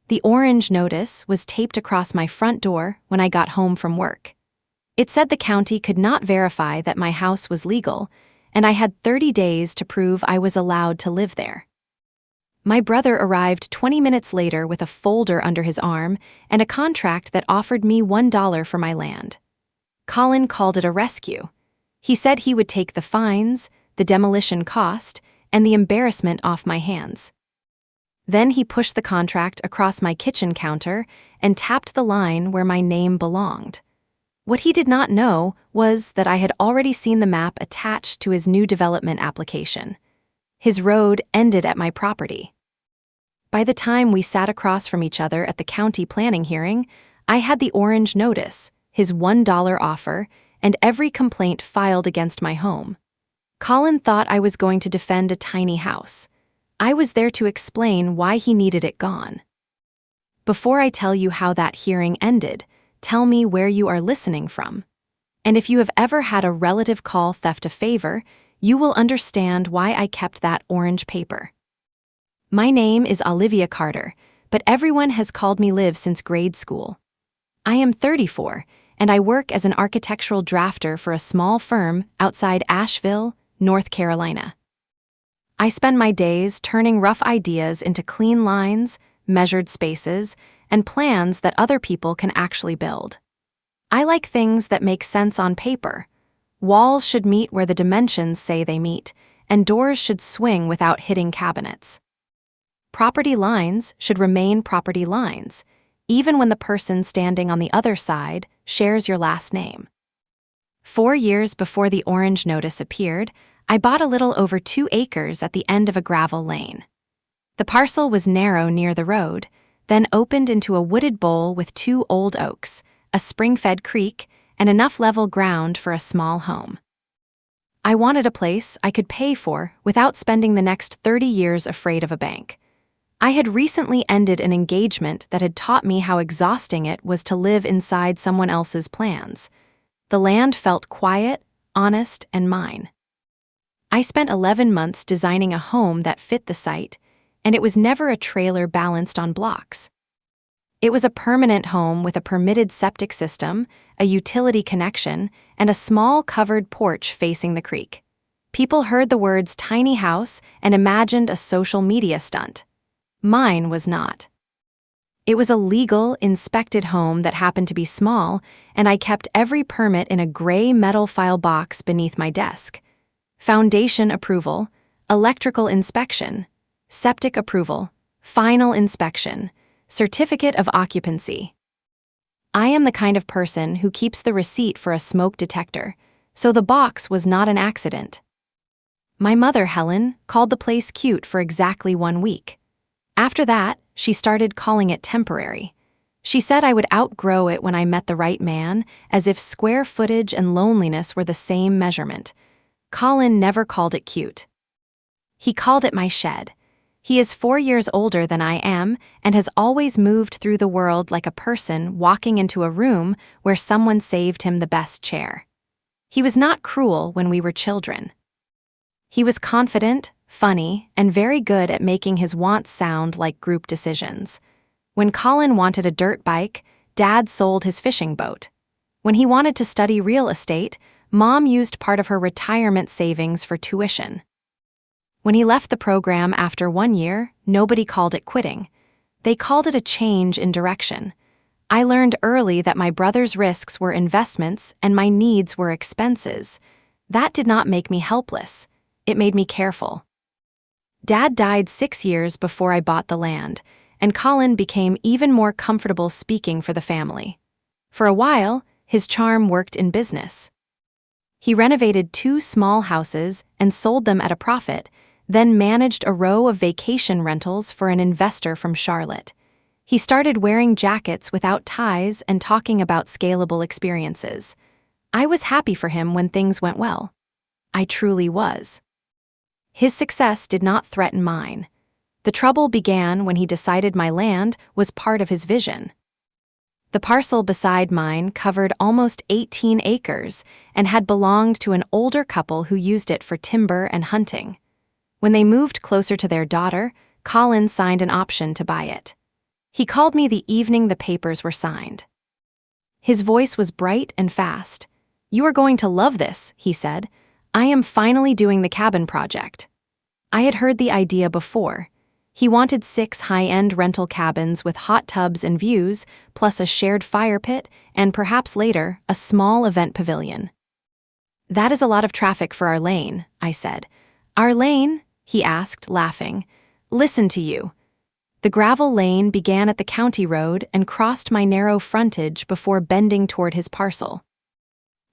The orange notice was taped across my front door when I got home from work. It said the county could not verify that my house was legal, and I had 30 days to prove I was allowed to live there. My brother arrived 20 minutes later with a folder under his arm and a contract that offered me $1 for my land. Colin called it a rescue. He said he would take the fines, the demolition cost, and the embarrassment off my hands. Then he pushed the contract across my kitchen counter and tapped the line where my name belonged. What he did not know was that I had already seen the map attached to his new development application. His road ended at my property. By the time we sat across from each other at the county planning hearing, I had the orange notice, his $1 offer, and every complaint filed against my home. Colin thought I was going to defend a tiny house. I was there to explain why he needed it gone. Before I tell you how that hearing ended, tell me where you are listening from. And if you have ever had a relative call theft a favor, you will understand why I kept that orange paper. My name is Olivia Carter, but everyone has called me Liv since grade school. I am 34, and I work as an architectural drafter for a small firm outside Asheville, North Carolina. I spend my days turning rough ideas into clean lines, measured spaces, and plans that other people can actually build. I like things that make sense on paper. Walls should meet where the dimensions say they meet, and doors should swing without hitting cabinets. Property lines should remain property lines, even when the person standing on the other side shares your last name. 4 years before the orange notice appeared, I bought a little over 2 acres at the end of a gravel lane. The parcel was narrow near the road, then opened into a wooded bowl with 2 old oaks, a spring-fed creek, and enough level ground for a small home. I wanted a place I could pay for without spending the next 30 years afraid of a bank. I had recently ended an engagement that had taught me how exhausting it was to live inside someone else's plans. The land felt quiet, honest, and mine. I spent 11 months designing a home that fit the site, and it was never a trailer balanced on blocks. It was a permanent home with a permitted septic system, a utility connection, and a small covered porch facing the creek. People heard the words tiny house and imagined a social media stunt. Mine was not. It was a legal, inspected home that happened to be small, and I kept every permit in a gray metal file box beneath my desk. Foundation approval, electrical inspection, septic approval, final inspection, certificate of occupancy. I am the kind of person who keeps the receipt for a smoke detector, so the box was not an accident. My mother, Helen, called the place cute for exactly 1 week. After that, she started calling it temporary. She said I would outgrow it when I met the right man, as if square footage and loneliness were the same measurement. Colin never called it cute. He called it my shed. He is 4 years older than I am and has always moved through the world like a person walking into a room where someone saved him the best chair. He was not cruel when we were children. He was confident, funny, and very good at making his wants sound like group decisions. When Colin wanted a dirt bike, Dad sold his fishing boat. When he wanted to study real estate, Mom used part of her retirement savings for tuition. When he left the program after 1 year, nobody called it quitting. They called it a change in direction. I learned early that my brother's risks were investments and my needs were expenses. That did not make me helpless. It made me careful. Dad died 6 years before I bought the land, and Colin became even more comfortable speaking for the family. For a while, his charm worked in business. He renovated 2 small houses and sold them at a profit, then managed a row of vacation rentals for an investor from Charlotte. He started wearing jackets without ties and talking about scalable experiences. I was happy for him when things went well. I truly was. His success did not threaten mine. The trouble began when he decided my land was part of his vision. The parcel beside mine covered almost 18 acres and had belonged to an older couple who used it for timber and hunting. When they moved closer to their daughter, Colin signed an option to buy it. He called me the evening the papers were signed. His voice was bright and fast. "You are going to love this," he said. "I am finally doing the cabin project." I had heard the idea before. He wanted 6 high-end rental cabins with hot tubs and views, plus a shared fire pit, and perhaps later, a small event pavilion. "That is a lot of traffic for our lane," I said. "Our lane?" he asked, laughing. "Listen to you." The gravel lane began at the county road and crossed my narrow frontage before bending toward his parcel.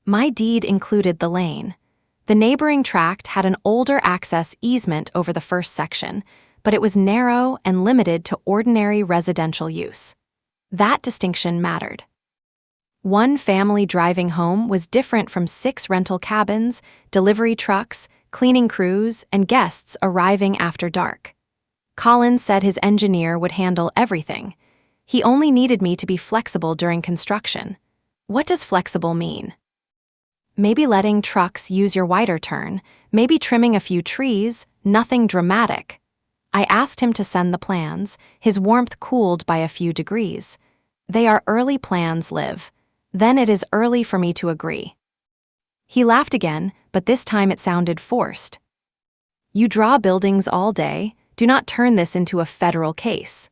My deed included the lane. The neighboring tract had an older access easement over the first section, but it was narrow and limited to ordinary residential use. That distinction mattered. One family driving home was different from 6 rental cabins, delivery trucks, cleaning crews, and guests arriving after dark. Colin said his engineer would handle everything. He only needed me to be flexible during construction. What does flexible mean? Maybe letting trucks use your wider turn, maybe trimming a few trees, nothing dramatic. I asked him to send the plans, his warmth cooled by a few degrees. They are early plans, Liv. Then it is early for me to agree. He laughed again, but this time it sounded forced. "You draw buildings all day. Do not turn this into a federal case."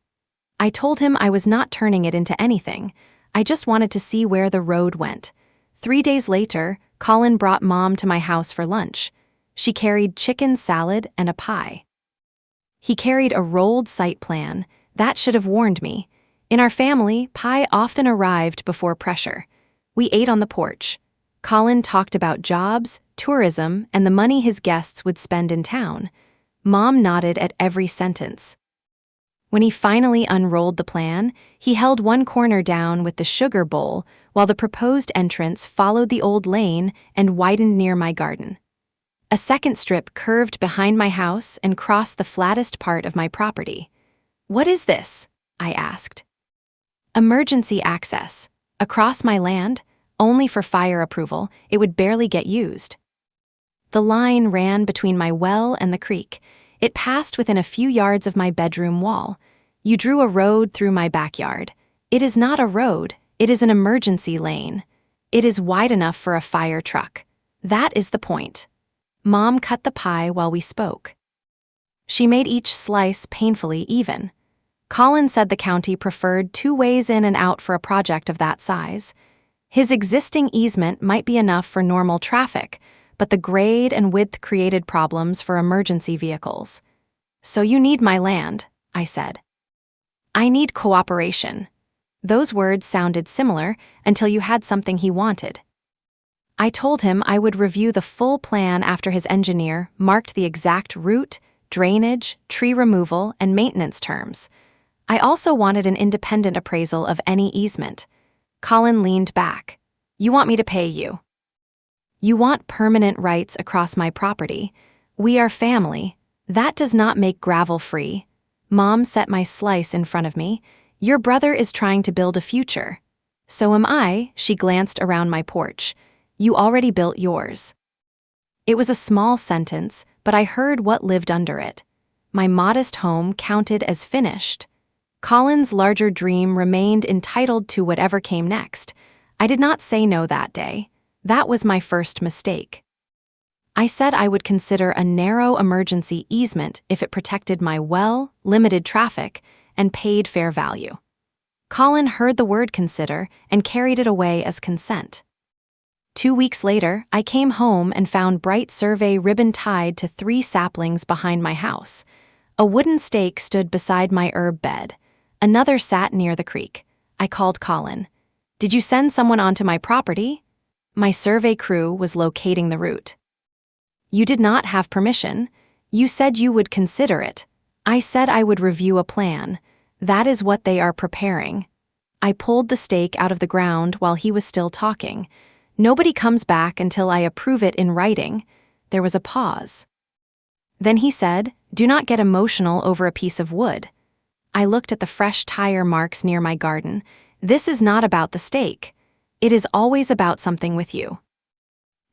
I told him I was not turning it into anything. I just wanted to see where the road went. 3 days later, Colin brought Mom to my house for lunch. She carried chicken salad and a pie. He carried a rolled site plan. That should have warned me. In our family, pie often arrived before pressure. We ate on the porch. Colin talked about jobs, tourism, and the money his guests would spend in town. Mom nodded at every sentence. When he finally unrolled the plan, he held one corner down with the sugar bowl while the proposed entrance followed the old lane and widened near my garden. A second strip curved behind my house and crossed the flattest part of my property. "What is this?" I asked. "Emergency access. Across my land, only for fire approval, it would barely get used." The line ran between my well and the creek. It passed within a few yards of my bedroom wall. You drew a road through my backyard. It is not a road, it is an emergency lane. It is wide enough for a fire truck. That is the point. Mom cut the pie while we spoke. She made each slice painfully even. Colin said the county preferred 2 ways in and out for a project of that size. His existing easement might be enough for normal traffic, but the grade and width created problems for emergency vehicles. "So you need my land," I said. "I need cooperation." Those words sounded similar until you had something he wanted. I told him I would review the full plan after his engineer marked the exact route, drainage, tree removal, and maintenance terms. I also wanted an independent appraisal of any easement. Colin leaned back. "You want me to pay you?" "You want permanent rights across my property. We are family. That does not make gravel free." Mom set my slice in front of me. "Your brother is trying to build a future. So am I." She glanced around my porch. "You already built yours." It was a small sentence, but I heard what lived under it. My modest home counted as finished. Colin's larger dream remained entitled to whatever came next. I did not say no that day. That was my first mistake. I said I would consider a narrow emergency easement if it protected my well, limited traffic, and paid fair value. Colin heard the word consider and carried it away as consent. 2 weeks later, I came home and found bright survey ribbon tied to 3 saplings behind my house. A wooden stake stood beside my herb bed. Another sat near the creek. I called Colin. "Did you send someone onto my property?" My survey crew was locating the route. "You did not have permission. You said you would consider it." I said I would review a plan. That is what they are preparing. I pulled the stake out of the ground while he was still talking. "Nobody comes back until I approve it in writing." There was a pause. Then he said, "Do not get emotional over a piece of wood." I looked at the fresh tire marks near my garden. "This is not about the stake. It is always about something with you."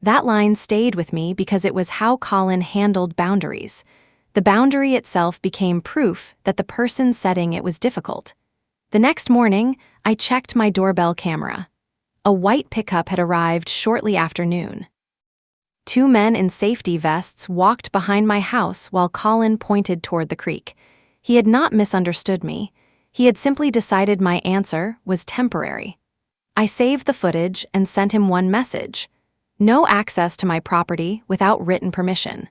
That line stayed with me because it was how Colin handled boundaries. The boundary itself became proof that the person setting it was difficult. The next morning, I checked my doorbell camera. A white pickup had arrived shortly after noon. 2 men in safety vests walked behind my house while Colin pointed toward the creek. He had not misunderstood me. He had simply decided my answer was temporary. I saved the footage and sent him one message: no access to my property without written permission.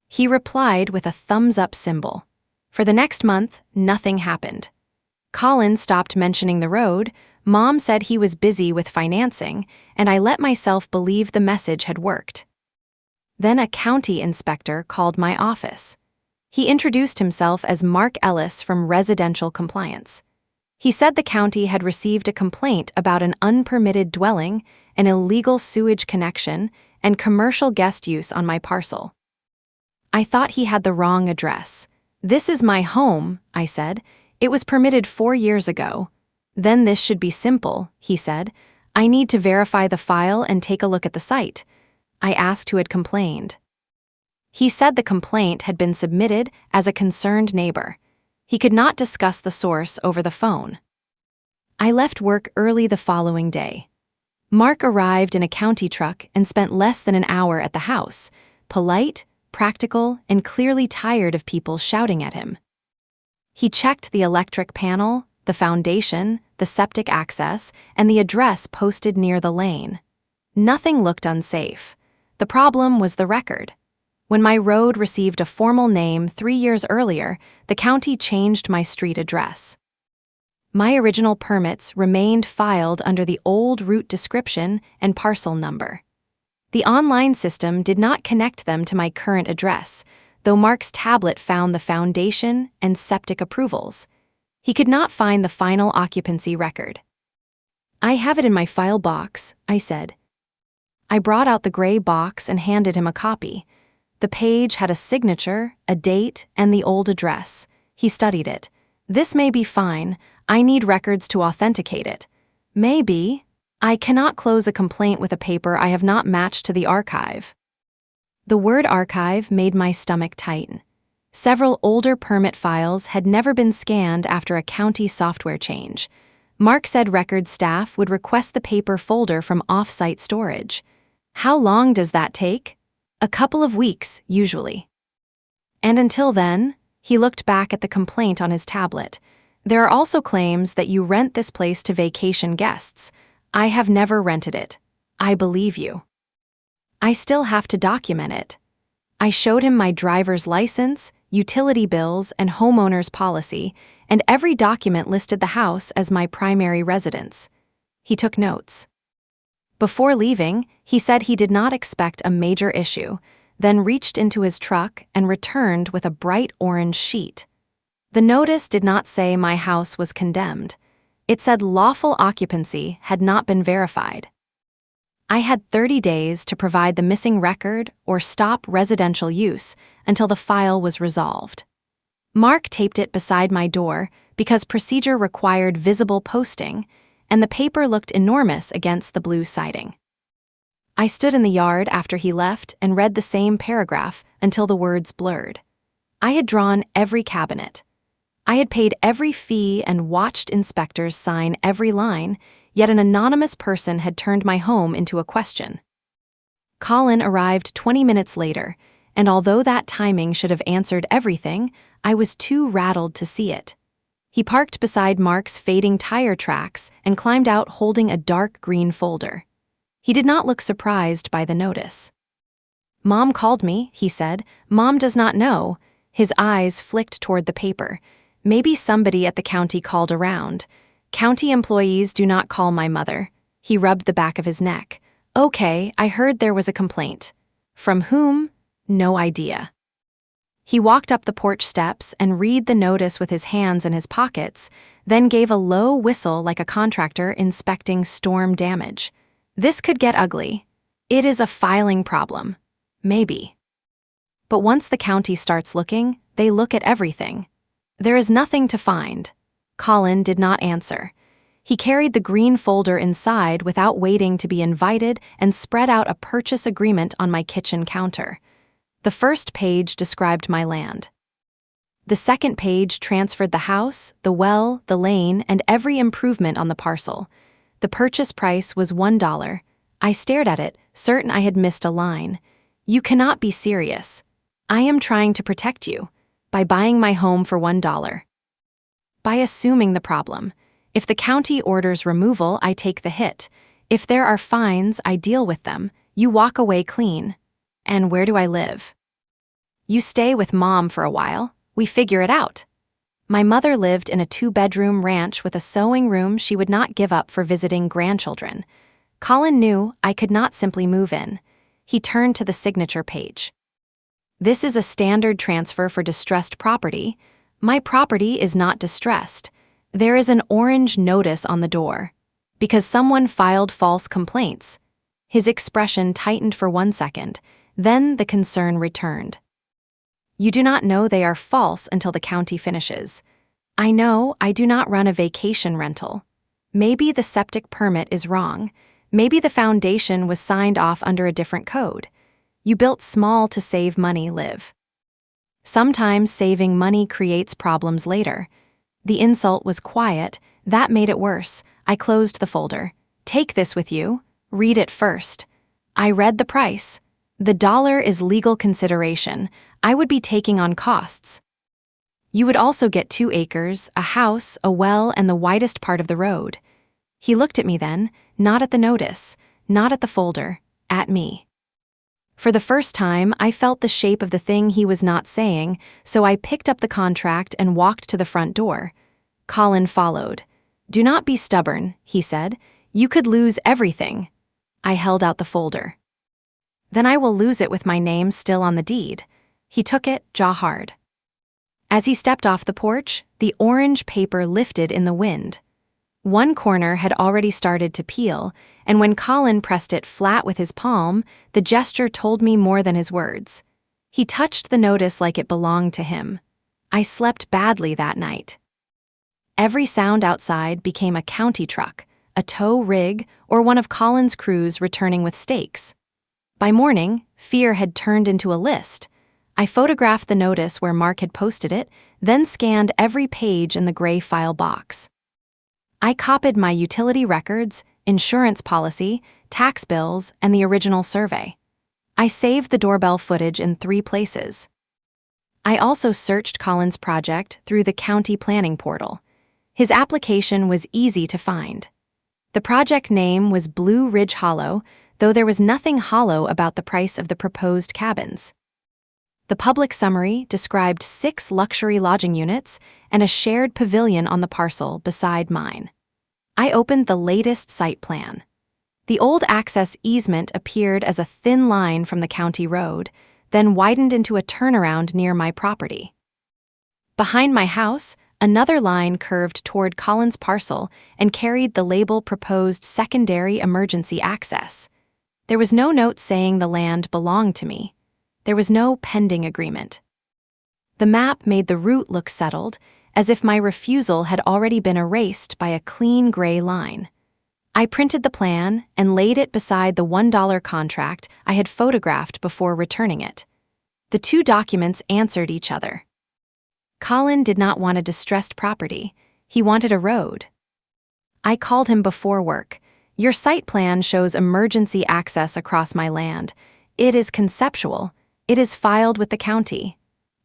He replied with a thumbs-up symbol. For the next month, nothing happened. Colin stopped mentioning the road. Mom said he was busy with financing, and I let myself believe the message had worked. Then a county inspector called my office. He introduced himself as Mark Ellis from Residential Compliance. He said the county had received a complaint about an unpermitted dwelling, an illegal sewage connection, and commercial guest use on my parcel. I thought he had the wrong address. "This is my home," I said. "It was permitted 4 years ago." "Then this should be simple," he said. "I need to verify the file and take a look at the site." I asked who had complained. He said the complaint had been submitted as a concerned neighbor. He could not discuss the source over the phone. I left work early the following day. Mark arrived in a county truck and spent less than an hour at the house, polite, practical, and clearly tired of people shouting at him. He checked the electric panel, the foundation, the septic access, and the address posted near the lane. Nothing looked unsafe. The problem was the record. When my road received a formal name 3 years earlier, the county changed my street address. My original permits remained filed under the old route description and parcel number. The online system did not connect them to my current address, though Mark's tablet found the foundation and septic approvals. He could not find the final occupancy record. "I have it in my file box," I said. I brought out the gray box and handed him a copy. The page had a signature, a date, and the old address. He studied it. "This may be fine. I need records to authenticate it." "Maybe. I cannot close a complaint with a paper I have not matched to the archive." The word archive made my stomach tighten. Several older permit files had never been scanned after a county software change. Mark said record staff would request the paper folder from off-site storage. "How long does that take?" "A couple of weeks, usually." "And until then?" He looked back at the complaint on his tablet. "There are also claims that you rent this place to vacation guests. I have never rented it. I believe you." "I still have to document it." I showed him my driver's license, utility bills, and homeowner's policy, and every document listed the house as my primary residence. He took notes. Before leaving, he said he did not expect a major issue, then reached into his truck and returned with a bright orange sheet. The notice did not say my house was condemned. It said lawful occupancy had not been verified. I had 30 days to provide the missing record or stop residential use until the file was resolved. Mark taped it beside my door because procedure required visible posting, and the paper looked enormous against the blue siding. I stood in the yard after he left and read the same paragraph until the words blurred. I had drawn every cabinet. I had paid every fee and watched inspectors sign every line, yet an anonymous person had turned my home into a question. Colin arrived 20 minutes later, and although that timing should have answered everything, I was too rattled to see it. He parked beside Mark's fading tire tracks and climbed out holding a dark green folder. He did not look surprised by the notice. "Mom called me," he said. "Mom does not know." His eyes flicked toward the paper. "Maybe somebody at the county called around. County employees do not call my mother." He rubbed the back of his neck. "Okay, I heard there was a complaint." "From whom?" "No idea." He walked up the porch steps and read the notice with his hands in his pockets, then gave a low whistle like a contractor inspecting storm damage. "This could get ugly. It is a filing problem. Maybe. But once the county starts looking, they look at everything. There is nothing to find." Colin did not answer. He carried the green folder inside without waiting to be invited and spread out a purchase agreement on my kitchen counter. The first page described my land. The second page transferred the house, the well, the lane, and every improvement on the parcel. The purchase price was $1. I stared at it, certain I had missed a line. You cannot be serious. I am trying to protect you. By buying my home for $1. By assuming the problem. If the county orders removal, I take the hit. If there are fines, I deal with them. You walk away clean. And where do I live? You stay with Mom for a while. We figure it out. My mother lived in a 2-bedroom ranch with a sewing room she would not give up for visiting grandchildren. Colin knew I could not simply move in. He turned to the signature page. This is a standard transfer for distressed property. My property is not distressed. There is an orange notice on the door. Because someone filed false complaints. His expression tightened for 1 second, then the concern returned. You do not know they are false until the county finishes. I know I do not run a vacation rental. Maybe the septic permit is wrong. Maybe the foundation was signed off under a different code. You built small to save money, Liv. Sometimes saving money creates problems later. The insult was quiet. That made it worse. I closed the folder. Take this with you. Read it first. I read the price. The $1 is legal consideration. I would be taking on costs. You would also get 2 acres, a house, a well, and the widest part of the road. He looked at me then, not at the notice, not at the folder, at me. For the first time, I felt the shape of the thing he was not saying, so I picked up the contract and walked to the front door. Colin followed. Do not be stubborn, he said. You could lose everything. I held out the folder. Then I will lose it with my name still on the deed. He took it, jaw hard. As he stepped off the porch, the orange paper lifted in the wind. One corner had already started to peel, and when Colin pressed it flat with his palm, the gesture told me more than his words. He touched the notice like it belonged to him. I slept badly that night. Every sound outside became a county truck, a tow rig, or one of Colin's crews returning with stakes. By morning, fear had turned into a list. I photographed the notice where Mark had posted it, then scanned every page in the gray file box. I copied my utility records, insurance policy, tax bills, and the original survey. I saved the doorbell footage in 3 places. I also searched Colin's project through the county planning portal. His application was easy to find. The project name was Blue Ridge Hollow, though there was nothing hollow about the price of the proposed cabins. The public summary described 6 luxury lodging units and a shared pavilion on the parcel beside mine. I opened the latest site plan. The old access easement appeared as a thin line from the county road, then widened into a turnaround near my property. Behind my house, another line curved toward Colin's parcel and carried the label Proposed Secondary Emergency Access. There was no note saying the land belonged to me. There was no pending agreement. The map made the route look settled, as if my refusal had already been erased by a clean gray line. I printed the plan and laid it beside the $1 contract I had photographed before returning it. The 2 documents answered each other. Colin did not want a distressed property. He wanted a road. I called him before work. Your site plan shows emergency access across my land. It is conceptual. It is filed with the county.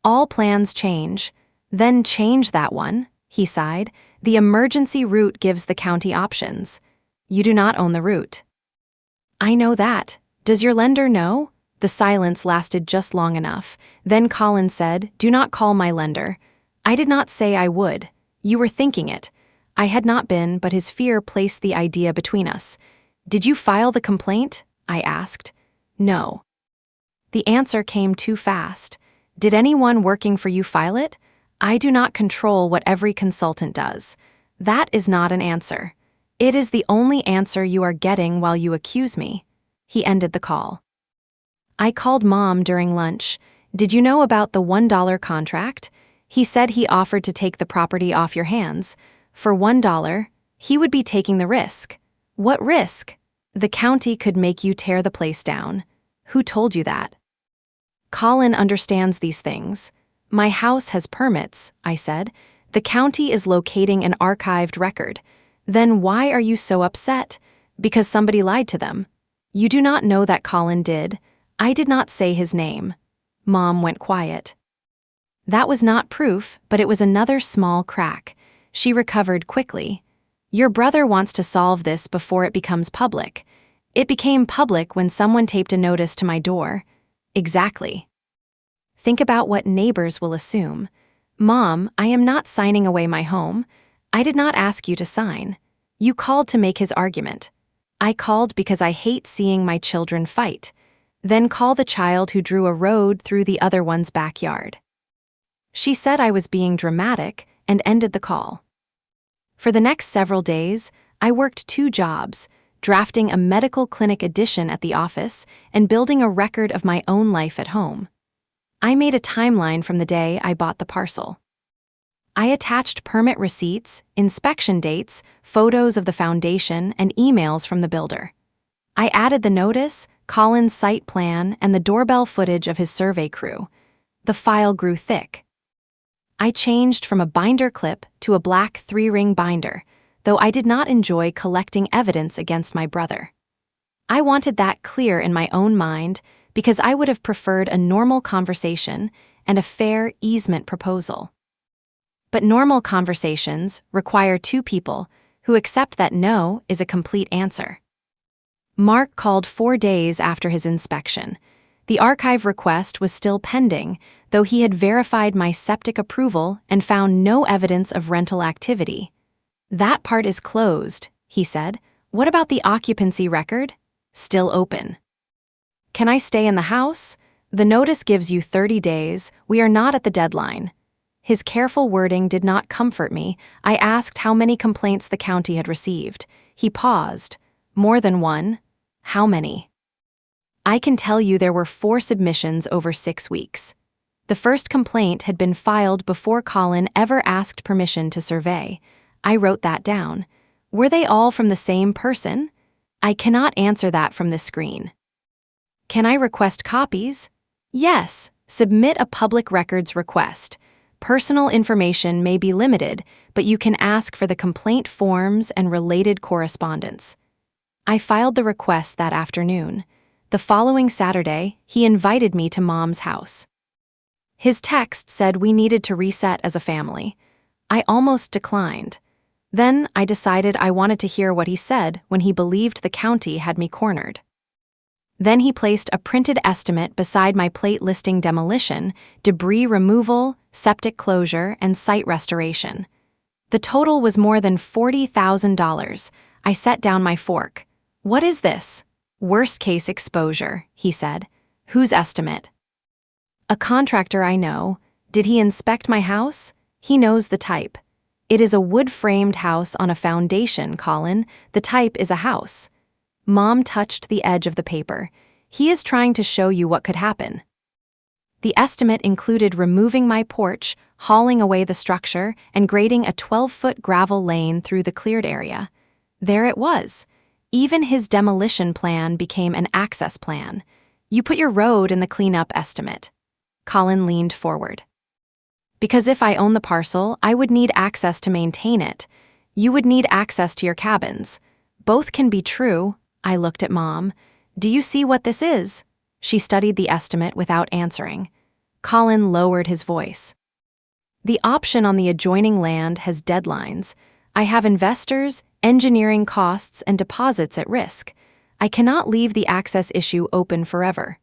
All plans change. Then change that one, he sighed. The emergency route gives the county options. You do not own the route. I know that. Does your lender know? The silence lasted just long enough. Then Colin said, Do not call my lender. I did not say I would. You were thinking it. I had not been, but his fear placed the idea between us. Did you file the complaint? I asked. No. The answer came too fast. Did anyone working for you file it? I do not control what every consultant does. That is not an answer. It is the only answer you are getting while you accuse me. He ended the call. I called Mom during lunch. Did you know about the $1 contract? He said he offered to take the property off your hands. For $1, he would be taking the risk. What risk? The county could make you tear the place down. Who told you that? Colin understands these things. My house has permits, I said. The county is locating an archived record. Then why are you so upset? Because somebody lied to them. You do not know that Colin did. I did not say his name. Mom went quiet. That was not proof, but it was another small crack. She recovered quickly. Your brother wants to solve this before it becomes public. It became public when someone taped a notice to my door. Exactly. Think about what neighbors will assume. Mom, I am not signing away my home. I did not ask you to sign. You called to make his argument. I called because I hate seeing my children fight. Then call the child who drew a road through the other one's backyard. She said I was being dramatic and ended the call. For the next several days, I worked 2 jobs, drafting a medical clinic addition at the office and building a record of my own life at home. I made a timeline from the day I bought the parcel. I attached permit receipts, inspection dates, photos of the foundation, and emails from the builder. I added the notice, Colin's site plan, and the doorbell footage of his survey crew. The file grew thick. I changed from a binder clip to a black 3-ring binder, though I did not enjoy collecting evidence against my brother. I wanted that clear in my own mind because I would have preferred a normal conversation and a fair easement proposal. But normal conversations require 2 people who accept that no is a complete answer. Mark called 4 days after his inspection. The archive request was still pending, though he had verified my septic approval and found no evidence of rental activity. That part is closed, he said. What about the occupancy record? Still open. Can I stay in the house? The notice gives you 30 days. We are not at the deadline. His careful wording did not comfort me. I asked how many complaints the county had received. He paused. More than 1? How many? I can tell you there were 4 submissions over 6 weeks. The first complaint had been filed before Colin ever asked permission to survey. I wrote that down. Were they all from the same person? I cannot answer that from this screen. Can I request copies? Yes, submit a public records request. Personal information may be limited, but you can ask for the complaint forms and related correspondence. I filed the request that afternoon. The following Saturday, he invited me to Mom's house. His text said we needed to reset as a family. I almost declined. Then I decided I wanted to hear what he said when he believed the county had me cornered. Then he placed a printed estimate beside my plate listing demolition, debris removal, septic closure, and site restoration. The total was more than $40,000. I set down my fork. What is this? Worst-case exposure, he said. Whose estimate? A contractor I know. Did he inspect my house? He knows the type. It is a wood-framed house on a foundation, Colin. The type is a house. Mom touched the edge of the paper. He is trying to show you what could happen. The estimate included removing my porch, hauling away the structure, and grading a 12-foot gravel lane through the cleared area. There it was. Even his demolition plan became an access plan. You put your road in the cleanup estimate. Colin leaned forward. Because if I own the parcel, I would need access to maintain it. You would need access to your cabins. Both can be true. I looked at Mom. Do you see what this is? She studied the estimate without answering. Colin lowered his voice. The option on the adjoining land has deadlines. I have investors, engineering costs, and deposits at risk. I cannot leave the access issue open forever.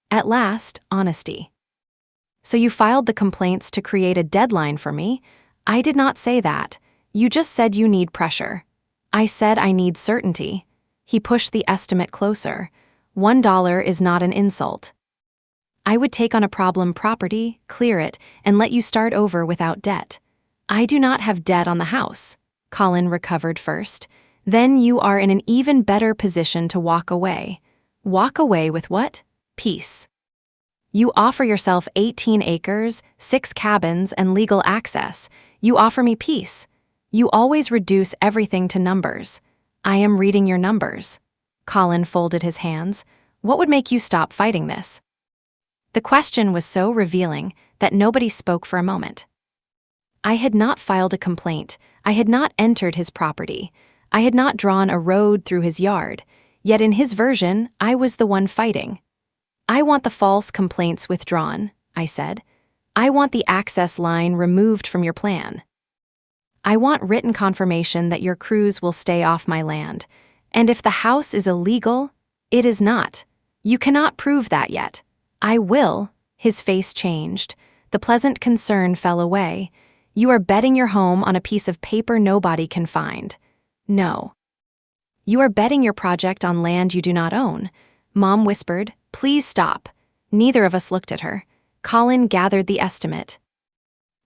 At last, honesty. So you filed the complaints to create a deadline for me? I did not say that. You just said you need pressure. I said I need certainty. He pushed the estimate closer. $1 is not an insult. I would take on a problem property, clear it, and let you start over without debt. I do not have debt on the house. Colin recovered first. Then you are in an even better position to walk away. Walk away with what? Peace. You offer yourself 18 acres, 6 cabins, and legal access. You offer me peace. You always reduce everything to numbers. I am reading your numbers. Colin folded his hands. What would make you stop fighting this? The question was so revealing that nobody spoke for a moment. I had not filed a complaint. I had not entered his property. I had not drawn a road through his yard. Yet in his version, I was the one fighting. "I want the false complaints withdrawn," I said. "I want the access line removed from your plan. I want written confirmation that your crews will stay off my land. And if the house is illegal, it is not. You cannot prove that yet. I will." His face changed. The pleasant concern fell away. "You are betting your home on a piece of paper nobody can find." "No. You are betting your project on land you do not own." Mom whispered, "Please stop." Neither of us looked at her. Colin gathered the estimate.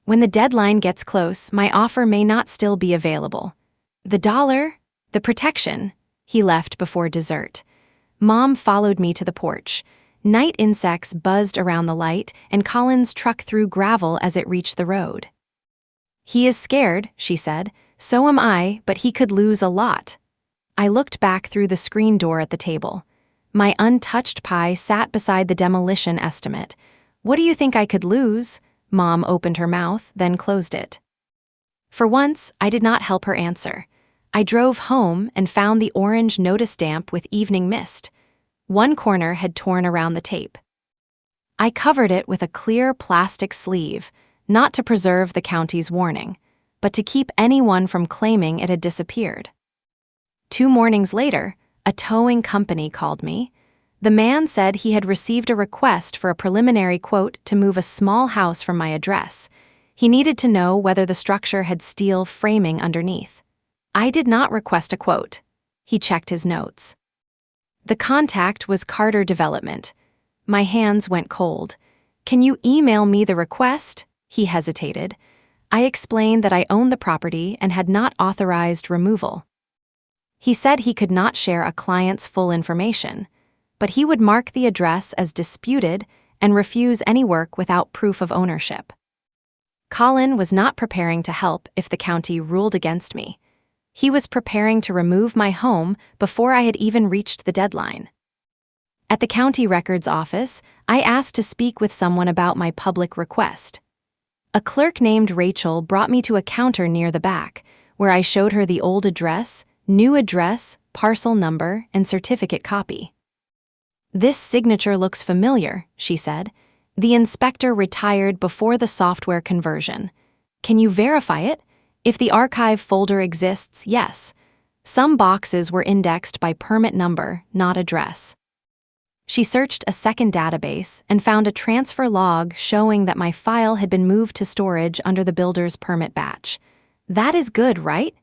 "When the deadline gets close, my offer may not still be available. The dollar, the protection." He left before dessert. Mom followed me to the porch. Night insects buzzed around the light, and Colin's truck threw gravel as it reached the road. "He is scared," she said. "So am I, but he could lose a lot." I looked back through the screen door at the table. My untouched pie sat beside the demolition estimate. "What do you think I could lose?" Mom opened her mouth, then closed it. For once, I did not help her answer. I drove home and found the orange notice stamp with evening mist. One corner had torn around the tape. I covered it with a clear plastic sleeve, not to preserve the county's warning, but to keep anyone from claiming it had disappeared. 2 mornings later, a towing company called me. The man said he had received a request for a preliminary quote to move a small house from my address. He needed to know whether the structure had steel framing underneath. I did not request a quote. He checked his notes. The contact was Carter Development. My hands went cold. "Can you email me the request?" He hesitated. I explained that I owned the property and had not authorized removal. He said he could not share a client's full information, but he would mark the address as disputed and refuse any work without proof of ownership. Colin was not preparing to help if the county ruled against me. He was preparing to remove my home before I had even reached the deadline. At the county records office, I asked to speak with someone about my public request. A clerk named Rachel brought me to a counter near the back, where I showed her the old address, new address, parcel number, and certificate copy. "This signature looks familiar," she said. "The inspector retired before the software conversion. Can you verify it? If the archive folder exists, yes." Some boxes were indexed by permit number, not address. She searched a second database and found a transfer log showing that my file had been moved to storage under the builder's permit batch. "That is good, right?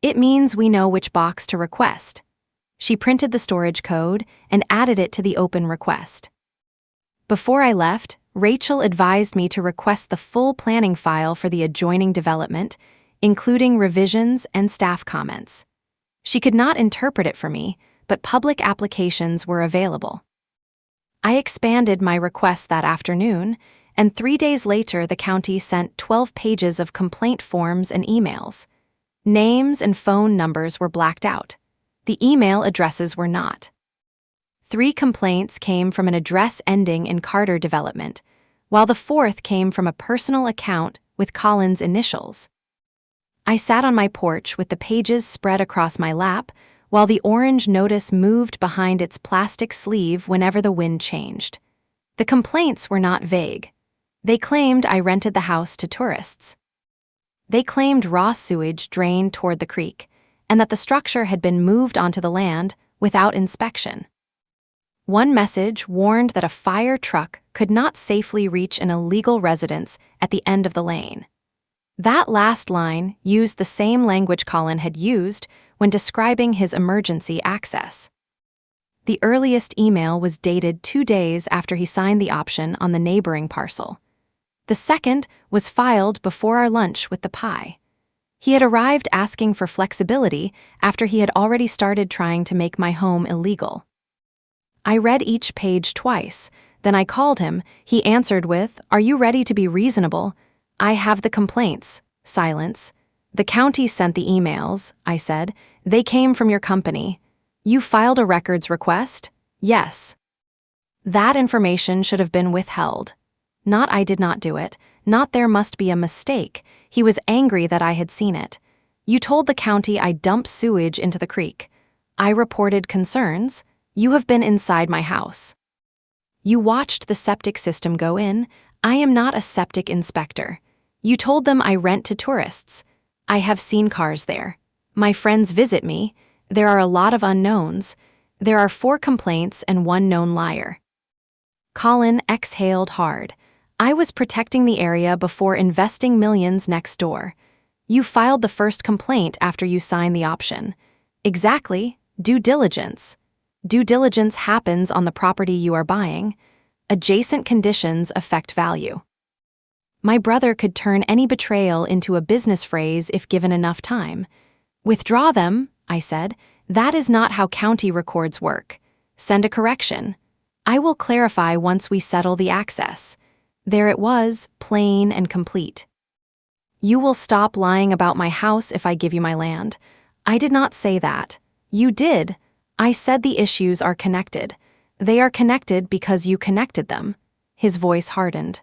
It means we know which box to request." She printed the storage code and added it to the open request. Before I left, Rachel advised me to request the full planning file for the adjoining development, including revisions and staff comments. She could not interpret it for me, but public applications were available. I expanded my request that afternoon, and 3 days later the county sent 12 pages of complaint forms and emails. Names and phone numbers were blacked out. The email addresses were not. 3 complaints came from an address ending in Carter Development, while the 4th came from a personal account with Colin's initials. I sat on my porch with the pages spread across my lap, while the orange notice moved behind its plastic sleeve whenever the wind changed. The complaints were not vague. They claimed I rented the house to tourists. They claimed raw sewage drained toward the creek, and that the structure had been moved onto the land without inspection. One message warned that a fire truck could not safely reach an illegal residence at the end of the lane. That last line used the same language Colin had used when describing his emergency access. The earliest email was dated 2 days after he signed the option on the neighboring parcel. The second was filed before our lunch with the pie. He had arrived asking for flexibility after he had already started trying to make my home illegal. I read each page twice, then I called him. He answered with, "Are you ready to be reasonable? I have the complaints." Silence. "The county sent the emails," I said. "They came from your company. You filed a records request?" "Yes." That information should have been withheld. Not I did not do it, not there must be a mistake. He was angry that I had seen it. You told the county I dumped sewage into the creek. I reported concerns. You have been inside my house. You watched the septic system go in. I am not a septic inspector. You told them I rent to tourists. I have seen cars there. My friends visit me. There are a lot of unknowns. There are 4 complaints and 1 known liar. Colin exhaled hard. I was protecting the area before investing millions next door. You filed the first complaint after you signed the option. Exactly. Due diligence. Due diligence happens on the property you are buying. Adjacent conditions affect value. My brother could turn any betrayal into a business phrase if given enough time. Withdraw them, I said. That is not how county records work. Send a correction. I will clarify once we settle the access. There it was, plain and complete. You will stop lying about my house if I give you my land. I did not say that. You did. I said the issues are connected. They are connected because you connected them. His voice hardened.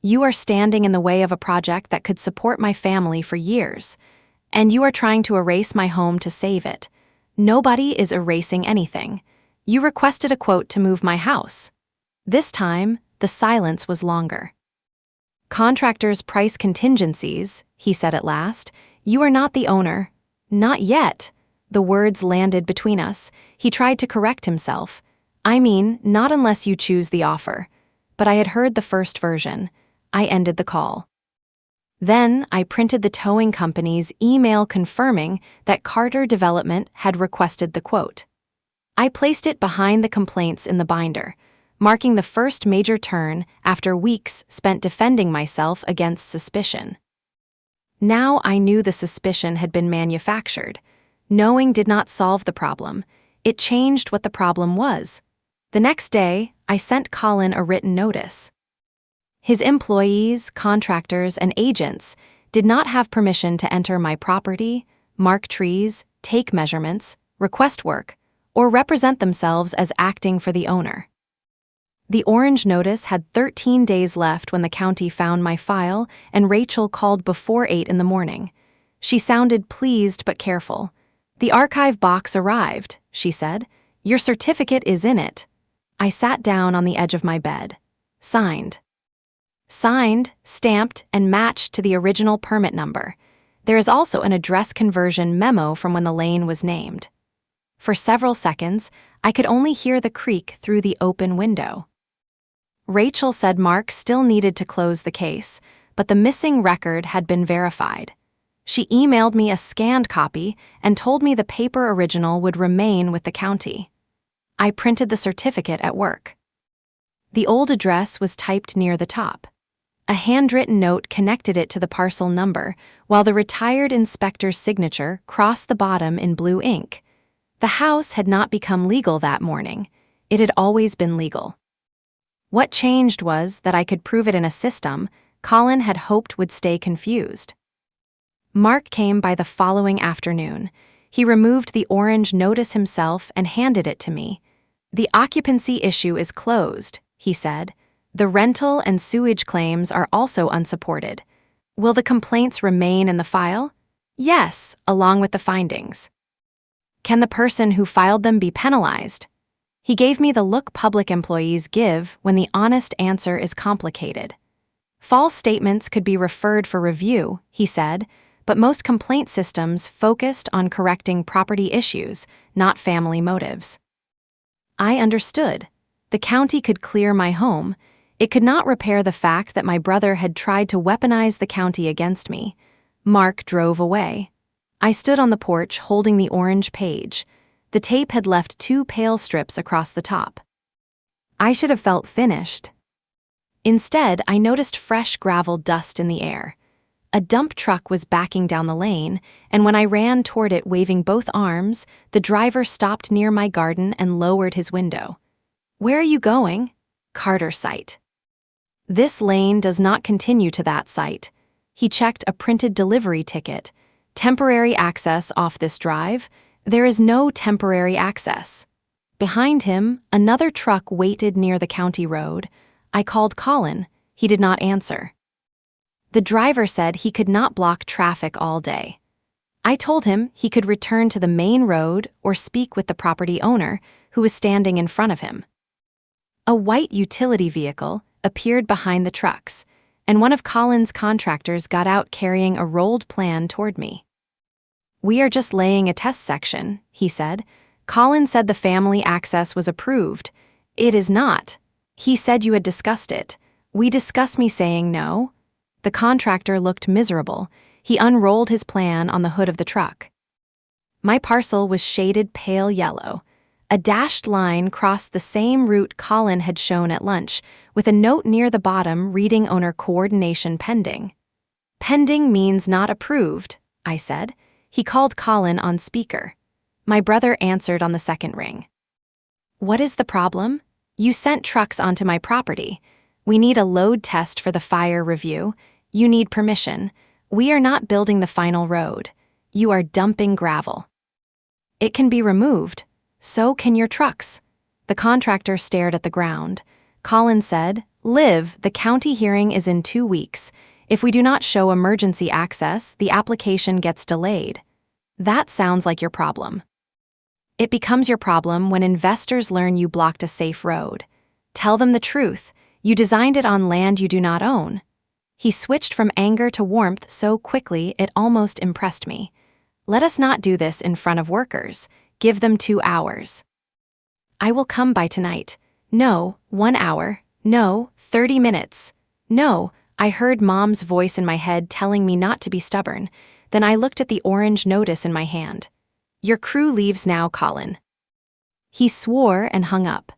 You are standing in the way of a project that could support my family for years, and you are trying to erase my home to save it. Nobody is erasing anything. You requested a quote to move my house. This time, the silence was longer. Contractors price contingencies, he said at last. You are not the owner. Not yet. The words landed between us. He tried to correct himself. I mean, not unless you choose the offer. But I had heard the first version. I ended the call. Then I printed the towing company's email confirming that Carter Development had requested the quote. I placed it behind the complaints in the binder, marking the first major turn after weeks spent defending myself against suspicion. Now I knew the suspicion had been manufactured. Knowing did not solve the problem. It changed what the problem was. The next day, I sent Colin a written notice. His employees, contractors, and agents did not have permission to enter my property, mark trees, take measurements, request work, or represent themselves as acting for the owner. The orange notice had 13 days left when the county found my file, and Rachel called before 8 in the morning. She sounded pleased but careful. The archive box arrived, she said. Your certificate is in it. I sat down on the edge of my bed. Signed. Signed, stamped, and matched to the original permit number. There is also an address conversion memo from when the lane was named. For several seconds, I could only hear the creak through the open window. Rachel said Mark still needed to close the case, but the missing record had been verified. She emailed me a scanned copy and told me the paper original would remain with the county. I printed the certificate at work. The old address was typed near the top. A handwritten note connected it to the parcel number, while the retired inspector's signature crossed the bottom in blue ink. The house had not become legal that morning. It had always been legal. What changed was that I could prove it in a system Colin had hoped would stay confused. Mark came by the following afternoon. He removed the orange notice himself and handed it to me. The occupancy issue is closed, he said. The rental and sewage claims are also unsupported. Will the complaints remain in the file? Yes, along with the findings. Can the person who filed them be penalized? He gave me the look public employees give when the honest answer is complicated. False statements could be referred for review, he said, but most complaint systems focused on correcting property issues, not family motives. I understood. The county could clear my home. It could not repair the fact that my brother had tried to weaponize the county against me. Mark drove away. I stood on the porch holding the orange page. The tape had left 2 pale strips across the top. I should have felt finished. Instead, I noticed fresh gravel dust in the air. A dump truck was backing down the lane, and when I ran toward it waving both arms, the driver stopped near my garden and lowered his window. Where are you going? Carter site. This lane does not continue to that site. He checked a printed delivery ticket. Temporary access off this drive. There is no temporary access. Behind him, another truck waited near the county road. I called Colin. He did not answer. The driver said he could not block traffic all day. I told him he could return to the main road or speak with the property owner, who was standing in front of him. A white utility vehicle appeared behind the trucks, and one of Colin's contractors got out carrying a rolled plan toward me. "We are just laying a test section," he said. "Colin said the family access was approved. It is not. He said you had discussed it. We discussed me saying no." The contractor looked miserable. He unrolled his plan on the hood of the truck. My parcel was shaded pale yellow. A dashed line crossed the same route Colin had shown at lunch, with a note near the bottom reading owner coordination pending. "Pending means not approved," I said. He called Colin on speaker. My brother answered on the second ring. "What is the problem? You sent trucks onto my property. We need a load test for the fire review. You need permission. We are not building the final road. You are dumping gravel. It can be removed. So can your trucks." The contractor stared at the ground. Colin said, "Liv, the county hearing is in 2 weeks. If we do not show emergency access, the application gets delayed." "That sounds like your problem." "It becomes your problem when investors learn you blocked a safe road. Tell them the truth. You designed it on land you do not own." He switched from anger to warmth so quickly it almost impressed me. "Let us not do this in front of workers. Give them 2 hours." "I will come by tonight." "No, 1 hour. No, 30 minutes. No." I heard Mom's voice in my head telling me not to be stubborn. Then I looked at the orange notice in my hand. "Your crew leaves now, Colin." He swore and hung up.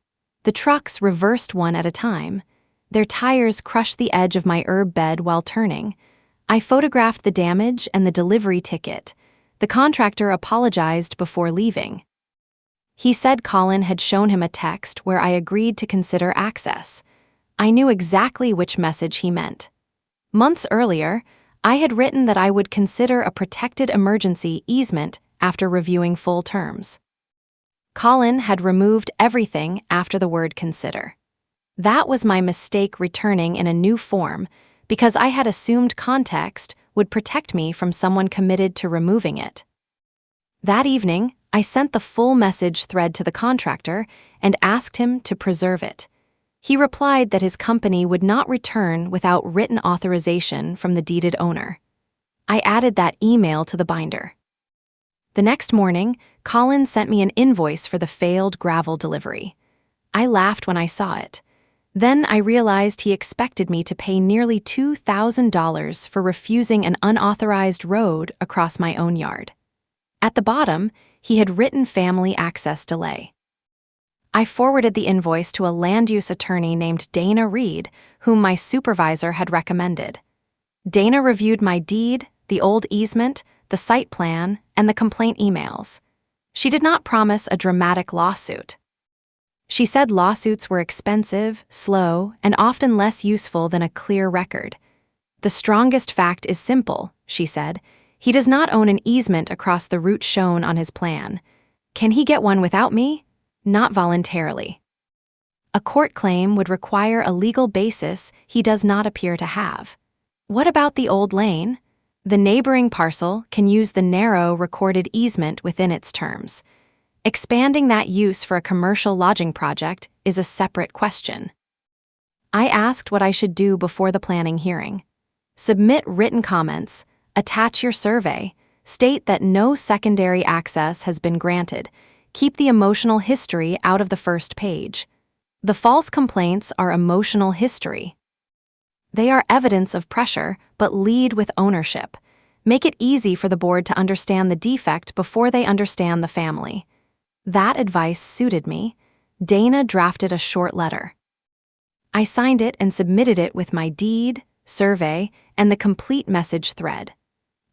The trucks reversed one at a time. Their tires crushed the edge of my herb bed while turning. I photographed the damage and the delivery ticket. The contractor apologized before leaving. He said Colin had shown him a text where I agreed to consider access. I knew exactly which message he meant. Months earlier, I had written that I would consider a protected emergency easement after reviewing full terms. Colin had removed everything after the word consider. That was my mistake returning in a new form, because I had assumed context would protect me from someone committed to removing it. That evening, I sent the full message thread to the contractor and asked him to preserve it. He replied that his company would not return without written authorization from the deeded owner. I added that email to the binder. The next morning, Colin sent me an invoice for the failed gravel delivery. I laughed when I saw it. Then I realized he expected me to pay nearly $2,000 for refusing an unauthorized road across my own yard. At the bottom, he had written family access delay. I forwarded the invoice to a land use attorney named Dana Reed, whom my supervisor had recommended. Dana reviewed my deed, the old easement, the site plan, and the complaint emails. She did not promise a dramatic lawsuit. She said lawsuits were expensive, slow, and often less useful than a clear record. "The strongest fact is simple," she said. "He does not own an easement across the route shown on his plan. Can he get one without me? Not voluntarily. A court claim would require a legal basis he does not appear to have. What about the old lane? The neighboring parcel can use the narrow recorded easement within its terms. Expanding that use for a commercial lodging project is a separate question." I asked what I should do before the planning hearing. Submit written comments, attach your survey, state that no secondary access has been granted, keep the emotional history out of the first page. The false complaints are emotional history. They are evidence of pressure, but lead with ownership. Make it easy for the board to understand the defect before they understand the family. That advice suited me. Dana drafted a short letter. I signed it and submitted it with my deed, survey, and the complete message thread.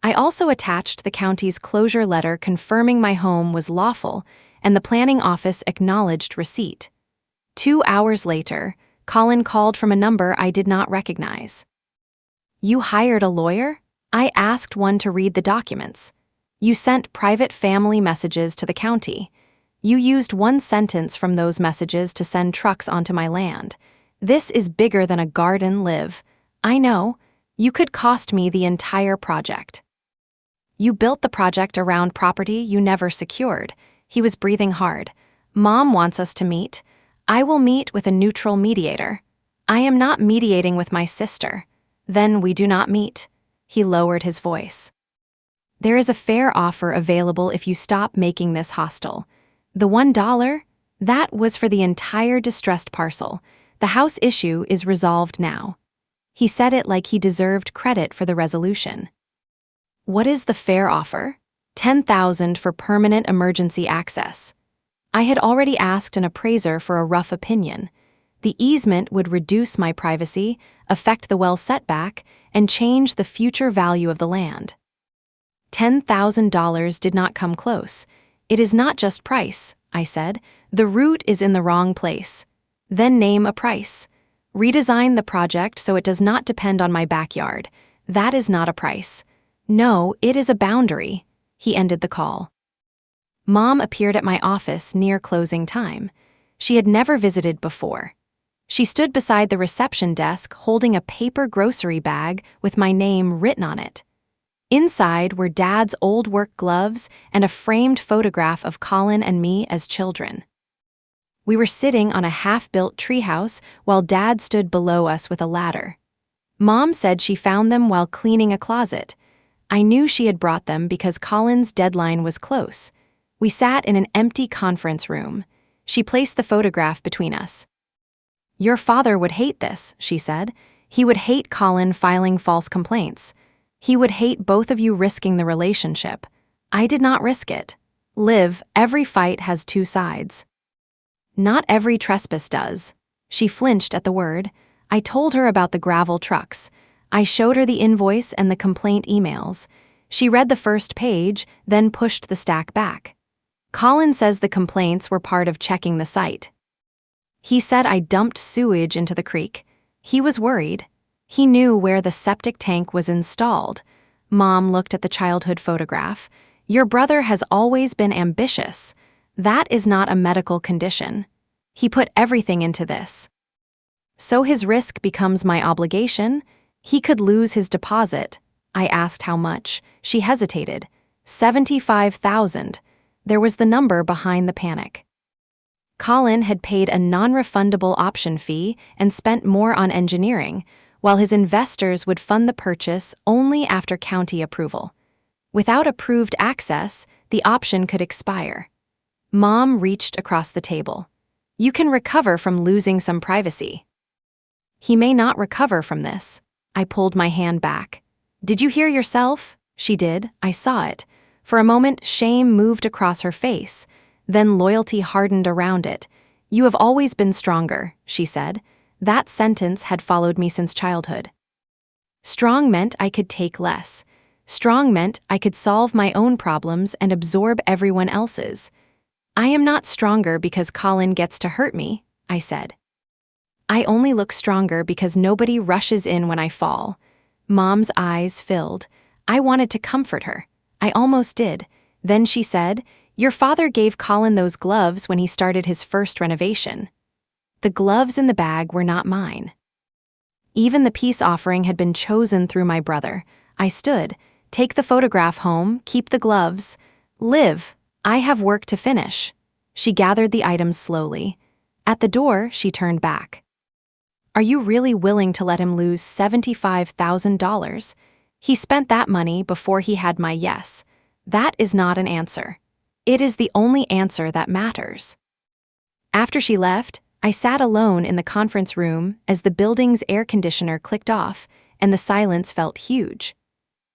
I also attached the county's closure letter confirming my home was lawful, and the planning office acknowledged receipt. 2 hours later, Colin called from a number I did not recognize. "You hired a lawyer?" I asked one to read the documents. "You sent private family messages to the county. You used one sentence from those messages to send trucks onto my land. This is bigger than a garden, Liv. I know. You could cost me the entire project. You built the project around property you never secured. He was breathing hard. Mom wants us to meet. I will meet with a neutral mediator. I am not mediating with my sister. Then we do not meet. He lowered his voice. There is a fair offer available if you stop making this hostile. The $1? That was for the entire distressed parcel. The house issue is resolved now. He said it like he deserved credit for the resolution. What is the fair offer? $10,000 for permanent emergency access. I had already asked an appraiser for a rough opinion. The easement would reduce my privacy, affect the well setback, and change the future value of the land. $10,000 did not come close. It is not just price, I said. The root is in the wrong place. Then name a price. Redesign the project so it does not depend on my backyard. That is not a price. No, it is a boundary. He ended the call. Mom appeared at my office near closing time. She had never visited before. She stood beside the reception desk holding a paper grocery bag with my name written on it. Inside were Dad's old work gloves and a framed photograph of Colin and me as children. We were sitting on a half-built treehouse while Dad stood below us with a ladder. Mom said she found them while cleaning a closet. I knew she had brought them because Colin's deadline was close. We sat in an empty conference room. She placed the photograph between us. Your father would hate this, she said. He would hate Colin filing false complaints. He would hate both of you risking the relationship. I did not risk it. Liv, every fight has two sides. Not every trespass does. She flinched at the word. I told her about the gravel trucks. I showed her the invoice and the complaint emails. She read the first page, then pushed the stack back. Colin says the complaints were part of checking the site. He said I dumped sewage into the creek. He was worried. He knew where the septic tank was installed. Mom looked at the childhood photograph. Your brother has always been ambitious. That is not a medical condition. He put everything into this. So his risk becomes my obligation? He could lose his deposit. I asked how much. She hesitated. $75,000. There was the number behind the panic. Colin had paid a non-refundable option fee and spent more on engineering, while his investors would fund the purchase only after county approval. Without approved access, the option could expire. Mom reached across the table. You can recover from losing some privacy. He may not recover from this. I pulled my hand back. Did you hear yourself? She did. I saw it. For a moment, shame moved across her face. Then loyalty hardened around it. You have always been stronger, she said. That sentence had followed me since childhood. Strong meant I could take less. Strong meant I could solve my own problems and absorb everyone else's. I am not stronger because Colin gets to hurt me, I said. I only look stronger because nobody rushes in when I fall. Mom's eyes filled. I wanted to comfort her. I almost did. Then she said, your father gave Colin those gloves when he started his first renovation. The gloves in the bag were not mine. Even the peace offering had been chosen through my brother. I stood. Take the photograph home, keep the gloves. Liv, I have work to finish. She gathered the items slowly. At the door, she turned back. Are you really willing to let him lose $75,000? He spent that money before he had my yes. That is not an answer. It is the only answer that matters. After she left, I sat alone in the conference room as the building's air conditioner clicked off and the silence felt huge.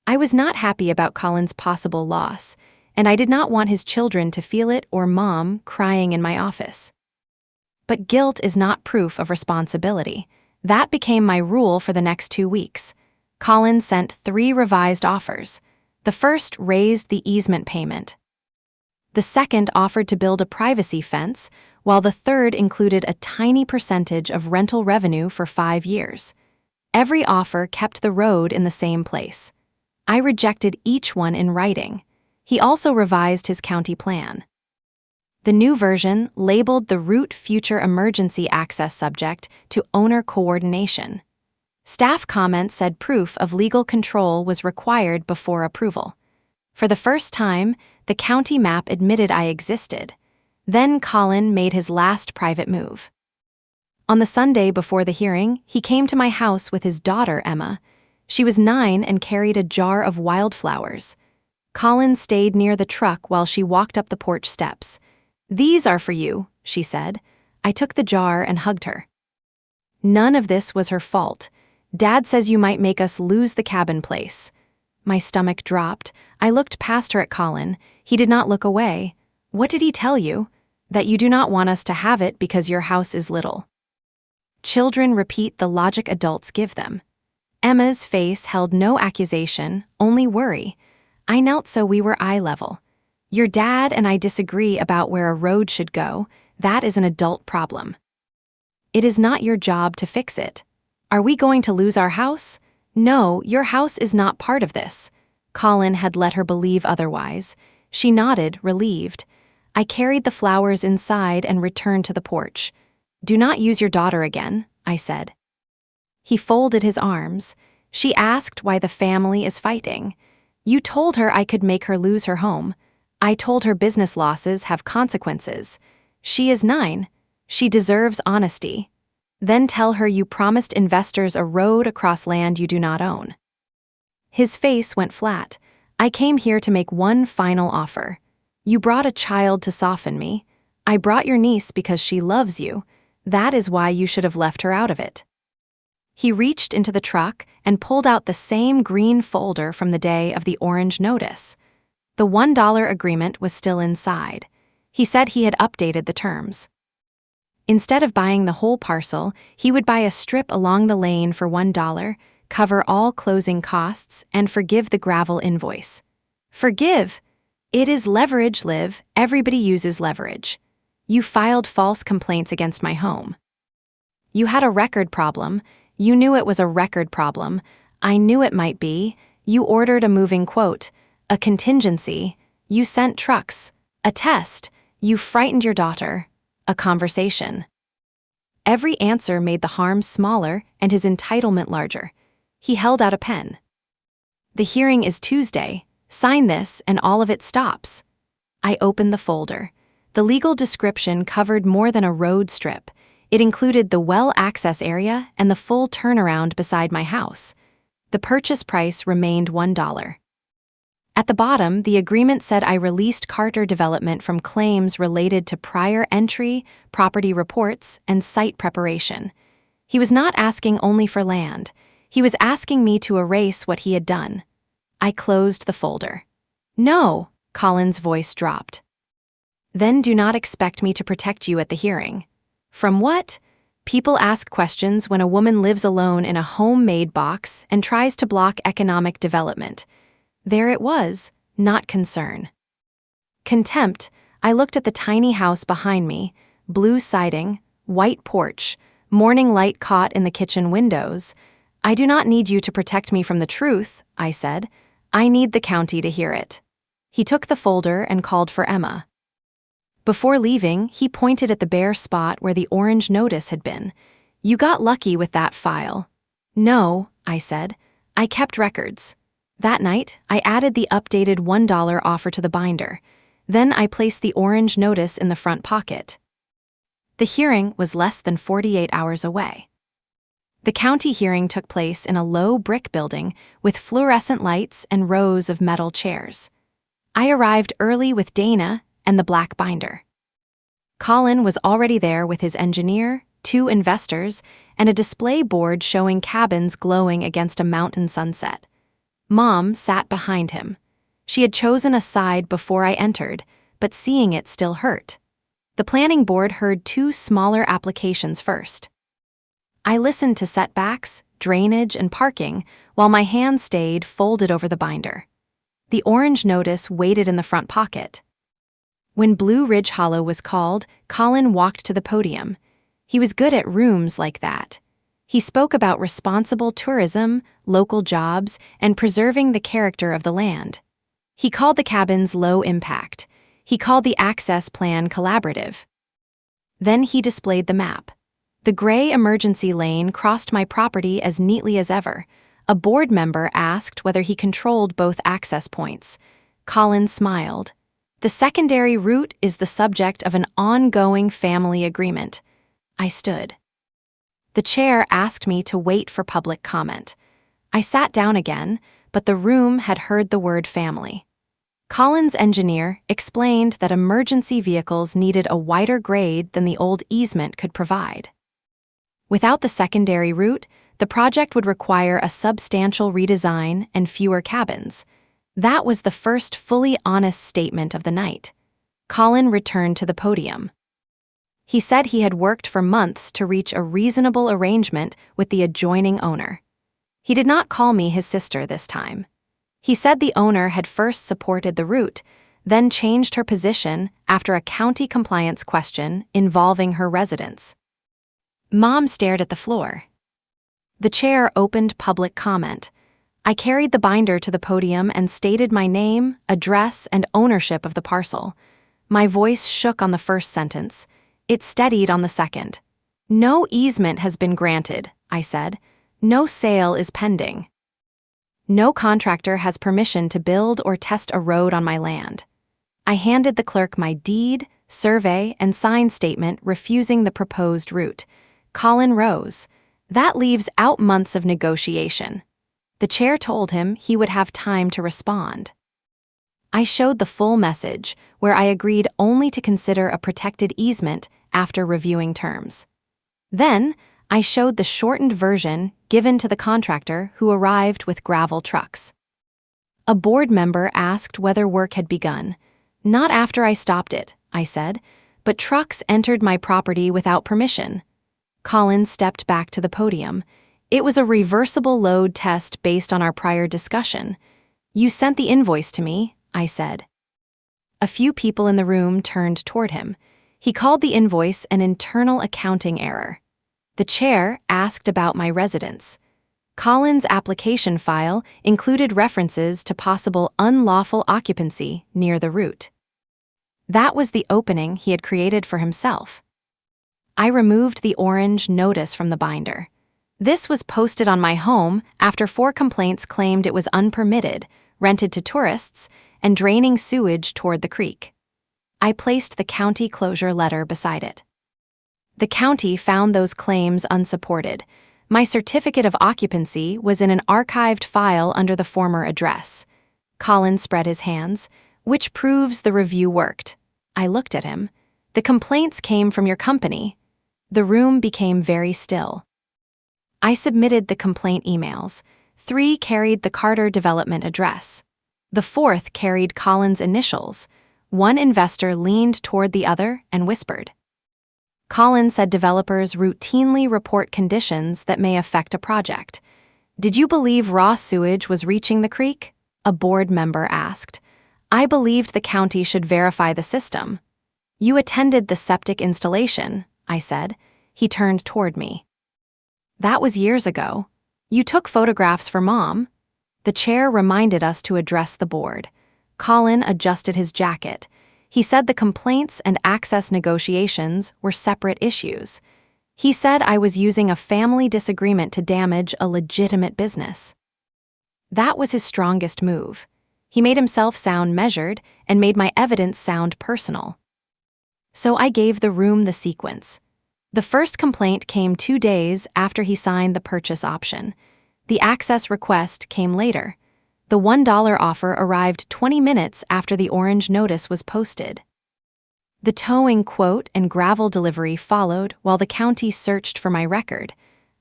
I was not happy about Colin's possible loss, and I did not want his children to feel it or Mom crying in my office. But guilt is not proof of responsibility. That became my rule for the next 2 weeks. Colin sent 3 revised offers. The first raised the easement payment. The second offered to build a privacy fence, while the third included a tiny percentage of rental revenue for 5 years. Every offer kept the road in the same place. I rejected each one in writing. He also revised his county plan. The new version labeled the route future emergency access subject to owner coordination. Staff comments said proof of legal control was required before approval. For the first time, the county map admitted I existed. Then Colin made his last private move. On the Sunday before the hearing, he came to my house with his daughter, Emma. She was 9 and carried a jar of wildflowers. Colin stayed near the truck while she walked up the porch steps. "These are for you," she said. I took the jar and hugged her. None of this was her fault. Dad says you might make us lose the cabin place. My stomach dropped. I looked past her at Colin. He did not look away. "What did he tell you? That you do not want us to have it because your house is little." Children repeat the logic adults give them. Emma's face held no accusation, only worry. I knelt so we were eye level. "Your dad and I disagree about where a road should go. That is an adult problem. It is not your job to fix it. Are we going to lose our house? No, your house is not part of this." Colin had let her believe otherwise. She nodded, relieved. I carried the flowers inside and returned to the porch. "Do not use your daughter again," I said. He folded his arms. She asked why the family is fighting. "You told her I could make her lose her home. I told her business losses have consequences. She is 9. She deserves honesty. Then tell her you promised investors a road across land you do not own." His face went flat. "I came here to make one final offer. You brought a child to soften me. I brought your niece because she loves you. That is why you should have left her out of it." He reached into the truck and pulled out the same green folder from the day of the orange notice. The $1 agreement was still inside. He said he had updated the terms. Instead of buying the whole parcel, he would buy a strip along the lane for $1, cover all closing costs, and forgive the gravel invoice. Forgive? It is leverage, Liv. Everybody uses leverage. You filed false complaints against my home. You had a record problem. You knew it was a record problem. I knew it might be. You ordered a moving quote, a contingency. You sent trucks, a test. You frightened your daughter, a conversation. Every answer made the harm smaller and his entitlement larger. He held out a pen. "The hearing is Tuesday. Sign this and all of it stops." I opened the folder. The legal description covered more than a road strip. It included the well access area and the full turnaround beside my house. The purchase price remained $1. At the bottom, the agreement said I released Carter Development from claims related to prior entry, property reports, and site preparation. He was not asking only for land. He was asking me to erase what he had done. I closed the folder. "No," Colin's voice dropped. "Then do not expect me to protect you at the hearing." From what? People ask questions when a woman lives alone in a homemade box and tries to block economic development. There it was, not concern. Contempt. I looked at the tiny house behind me, blue siding, white porch, morning light caught in the kitchen windows. "I do not need you to protect me from the truth," I said. "I need the county to hear it." He took the folder and called for Emma. Before leaving, he pointed at the bare spot where the orange notice had been. "You got lucky with that file." "No," I said. "I kept records." That night, I added the updated $1 offer to the binder. Then I placed the orange notice in the front pocket. The hearing was less than 48 hours away. The county hearing took place in a low brick building with fluorescent lights and rows of metal chairs. I arrived early with Dana and the black binder. Colin was already there with his engineer, 2 investors, and a display board showing cabins glowing against a mountain sunset. Mom sat behind him. She had chosen a side before I entered, but seeing it still hurt. The planning board heard 2 smaller applications first. I listened to setbacks, drainage, and parking while my hand stayed folded over the binder. The orange notice waited in the front pocket. When Blue Ridge Hollow was called, Colin walked to the podium. He was good at rooms like that. He spoke about responsible tourism, local jobs, and preserving the character of the land. He called the cabins low impact. He called the access plan collaborative. Then he displayed the map. The gray emergency lane crossed my property as neatly as ever. A board member asked whether he controlled both access points. Colin smiled. The secondary route is the subject of an ongoing family agreement. I stood. The chair asked me to wait for public comment. I sat down again, but the room had heard the word family. Colin's engineer explained that emergency vehicles needed a wider grade than the old easement could provide. Without the secondary route, the project would require a substantial redesign and fewer cabins. That was the first fully honest statement of the night. Colin returned to the podium. He said he had worked for months to reach a reasonable arrangement with the adjoining owner. He did not call me his sister this time. He said the owner had first supported the route, then changed her position after a county compliance question involving her residence. Mom stared at the floor. The chair opened public comment. I carried the binder to the podium and stated my name, address, and ownership of the parcel. My voice shook on the first sentence. It steadied on the second. No easement has been granted, I said. No sale is pending. No contractor has permission to build or test a road on my land. I handed the clerk my deed, survey, and sign statement refusing the proposed route. Colin rose. That leaves out months of negotiation. The chair told him he would have time to respond. I showed the full message, where I agreed only to consider a protected easement after reviewing terms. Then, I showed the shortened version given to the contractor who arrived with gravel trucks. A board member asked whether work had begun. Not after I stopped it, I said, but trucks entered my property without permission. Colin stepped back to the podium. It was a reversible load test based on our prior discussion. You sent the invoice to me, I said. A few people in the room turned toward him. He called the invoice an internal accounting error. The chair asked about my residence. Colin's application file included references to possible unlawful occupancy near the route. That was the opening he had created for himself. I removed the orange notice from the binder. This was posted on my home after 4 complaints claimed it was unpermitted, rented to tourists, and draining sewage toward the creek. I placed the county closure letter beside it. The county found those claims unsupported. My certificate of occupancy was in an archived file under the former address. Colin spread his hands, which proves the review worked. I looked at him. The complaints came from your company. The room became very still. I submitted the complaint emails. 3 carried the Carter development address. The 4th carried Colin's initials. One investor leaned toward the other and whispered. Colin said developers routinely report conditions that may affect a project. Did you believe raw sewage was reaching the creek? A board member asked. I believed the county should verify the system. You attended the septic installation, I said. He turned toward me. That was years ago. You took photographs for Mom. The chair reminded us to address the board. Colin adjusted his jacket. He said the complaints and access negotiations were separate issues. He said I was using a family disagreement to damage a legitimate business. That was his strongest move. He made himself sound measured and made my evidence sound personal. So I gave the room the sequence. The first complaint came 2 days after he signed the purchase option. The access request came later. The $1 offer arrived 20 minutes after the orange notice was posted. The towing quote and gravel delivery followed while the county searched for my record.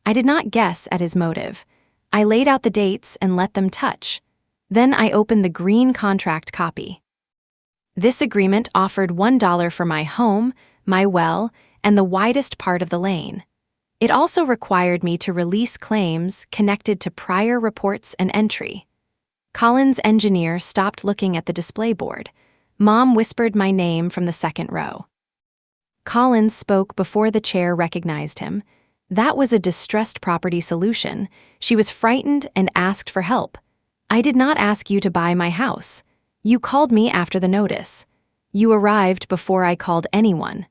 I did not guess at his motive. I laid out the dates and let them touch. Then I opened the green contract copy. This agreement offered $1 for my home, my well, and the widest part of the lane. It also required me to release claims connected to prior reports and entry. Colin's engineer stopped looking at the display board. Mom whispered my name from the second row. Colin spoke before the chair recognized him. That was a distressed property solution. She was frightened and asked for help. I did not ask you to buy my house. You called me after the notice. You arrived before I called anyone."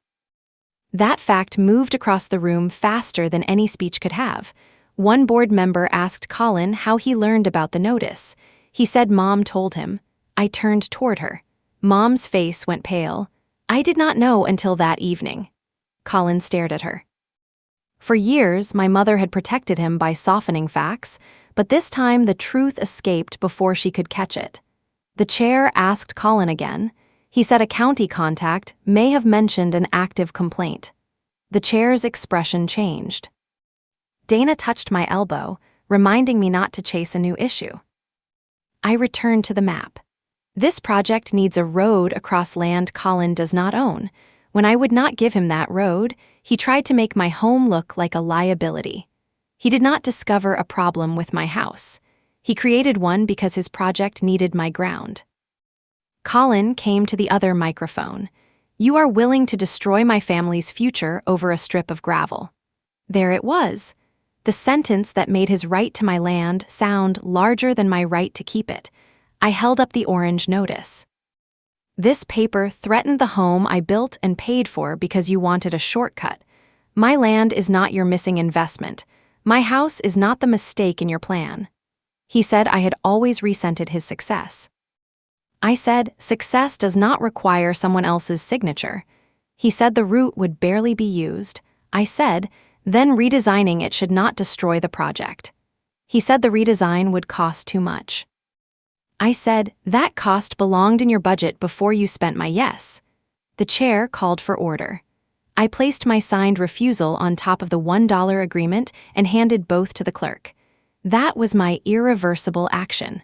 That fact moved across the room faster than any speech could have. One board member asked Colin how he learned about the notice. He said Mom told him. I turned toward her. Mom's face went pale. "I did not know until that evening." Colin stared at her. For years, my mother had protected him by softening facts, but this time the truth escaped before she could catch it. The chair asked Colin again. He said a county contact may have mentioned an active complaint. The chair's expression changed. Dana touched my elbow, reminding me not to chase a new issue. I returned to the map. This project needs a road across land Colin does not own. When I would not give him that road, he tried to make my home look like a liability. He did not discover a problem with my house. He created one because his project needed my ground. Colin came to the other microphone. "You are willing to destroy my family's future over a strip of gravel." There it was. The sentence that made his right to my land sound larger than my right to keep it. I held up the orange notice. "This paper threatened the home I built and paid for because you wanted a shortcut. My land is not your missing investment. My house is not the mistake in your plan." He said I had always resented his success. I said, "Success does not require someone else's signature." He said the route would barely be used. I said, "Then redesigning it should not destroy the project." He said the redesign would cost too much. I said, "That cost belonged in your budget before you spent my yes." The chair called for order. I placed my signed refusal on top of the $1 agreement and handed both to the clerk. That was my irreversible action.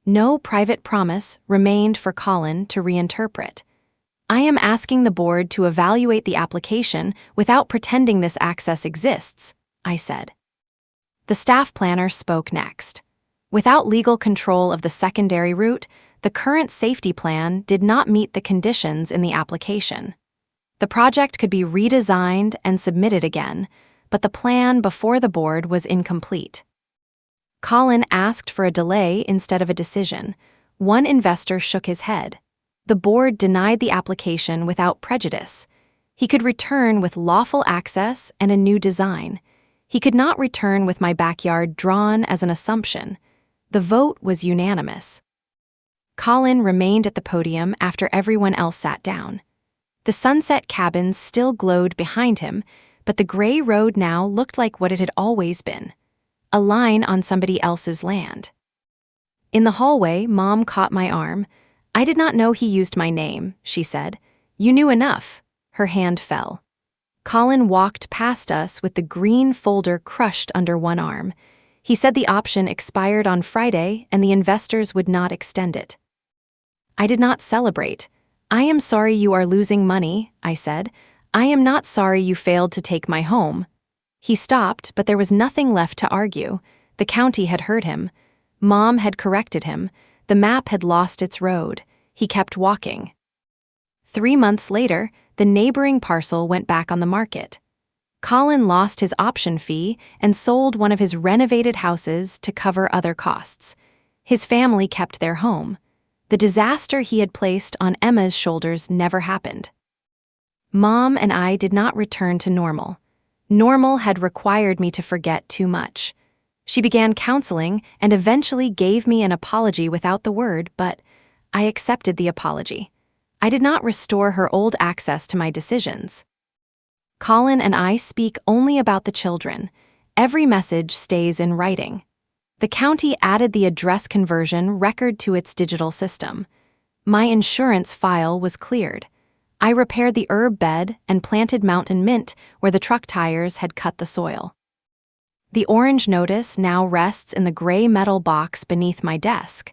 No private promise remained for Colin to reinterpret. "I am asking the board to evaluate the application without pretending this access exists," I said. The staff planner spoke next. Without legal control of the secondary route, the current safety plan did not meet the conditions in the application. The project could be redesigned and submitted again, but the plan before the board was incomplete. Colin asked for a delay instead of a decision. One investor shook his head. The board denied the application without prejudice. He could return with lawful access and a new design. He could not return with my backyard drawn as an assumption. The vote was unanimous. Colin remained at the podium after everyone else sat down. The sunset cabins still glowed behind him, but the gray road now looked like what it had always been. A line on somebody else's land. In the hallway, Mom caught my arm. "I did not know he used my name," she said. "You knew enough." Her hand fell. Colin walked past us with the green folder crushed under one arm. He said the option expired on Friday and the investors would not extend it. I did not celebrate. "I am sorry you are losing money," I said. "I am not sorry you failed to take my home." He stopped, but there was nothing left to argue. The county had heard him. Mom had corrected him. The map had lost its road. He kept walking. 3 months later, the neighboring parcel went back on the market. Colin lost his option fee and sold one of his renovated houses to cover other costs. His family kept their home. The disaster he had placed on Emma's shoulders never happened. Mom and I did not return to normal. Normal had required me to forget too much. She began counseling and eventually gave me an apology without the word, but I accepted the apology. I did not restore her old access to my decisions. Colin and I speak only about the children. Every message stays in writing. The county added the address conversion record to its digital system. My insurance file was cleared. I repaired the herb bed and planted mountain mint where the truck tires had cut the soil. The orange notice now rests in the gray metal box beneath my desk.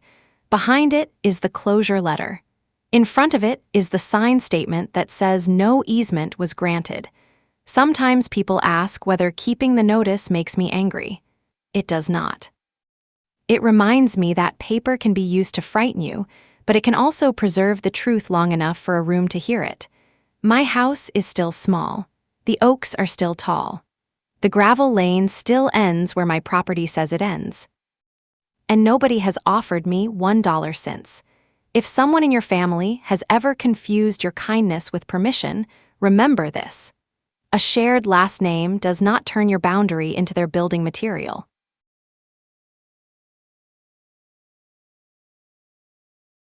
Behind it is the closure letter. In front of it is the sign statement that says no easement was granted. Sometimes people ask whether keeping the notice makes me angry. It does not. It reminds me that paper can be used to frighten you, but it can also preserve the truth long enough for a room to hear it. My house is still small. The oaks are still tall. The gravel lane still ends where my property says it ends. And nobody has offered me $1 since. If someone in your family has ever confused your kindness with permission, remember this. A shared last name does not turn your boundary into their building material.